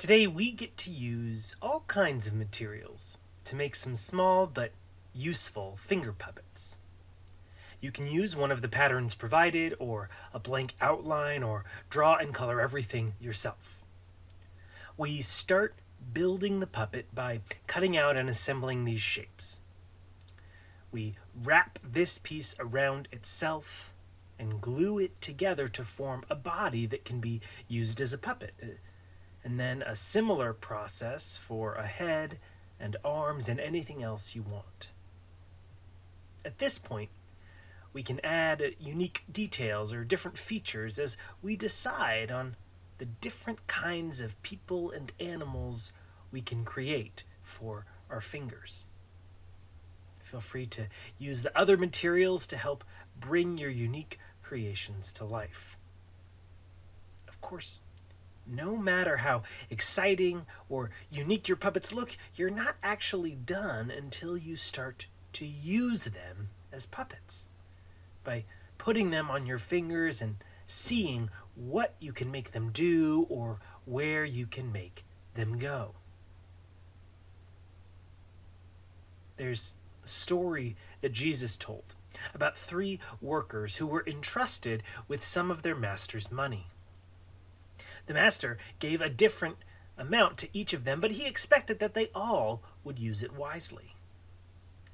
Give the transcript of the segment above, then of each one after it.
Today we get to use all kinds of materials to make some small but useful finger puppets. You can use one of the patterns provided, or a blank outline, or draw and color everything yourself. We start building the puppet by cutting out and assembling these shapes. We wrap this piece around itself and glue it together to form a body that can be used as a puppet. And then a similar process for a head and arms and anything else you want. At this point, we can add unique details or different features as we decide on the different kinds of people and animals we can create for our fingers. Feel free to use the other materials to help bring your unique creations to life. Of course, no matter how exciting or unique your puppets look, you're not actually done until you start to use them as puppets. By putting them on your fingers and seeing what you can make them do or where you can make them go. There's a story that Jesus told about 3 workers who were entrusted with some of their master's money. The master gave a different amount to each of them, but he expected that they all would use it wisely.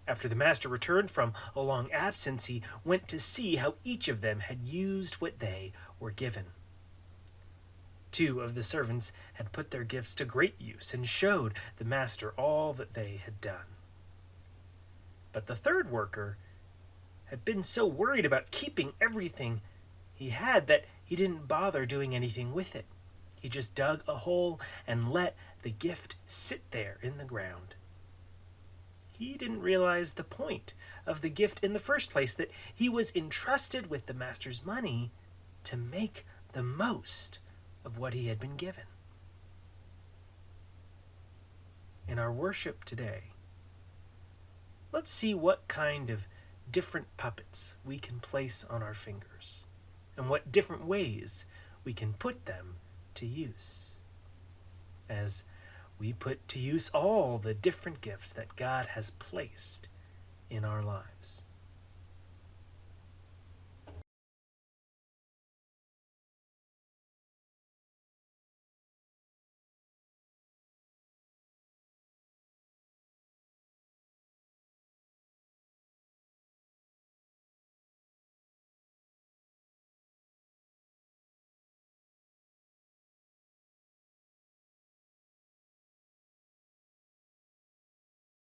After the master returned from a long absence, he went to see how each of them had used what they were given. 2 of the servants had put their gifts to great use and showed the master all that they had done. But the 3rd worker had been so worried about keeping everything he had that he didn't bother doing anything with it. He just dug a hole and let the gift sit there in the ground. He didn't realize the point of the gift in the first place, that he was entrusted with the master's money to make the most of what he had been given. In our worship today, let's see what kind of different puppets we can place on our fingers, and what different ways we can put them to use, as we put to use all the different gifts that God has placed in our lives.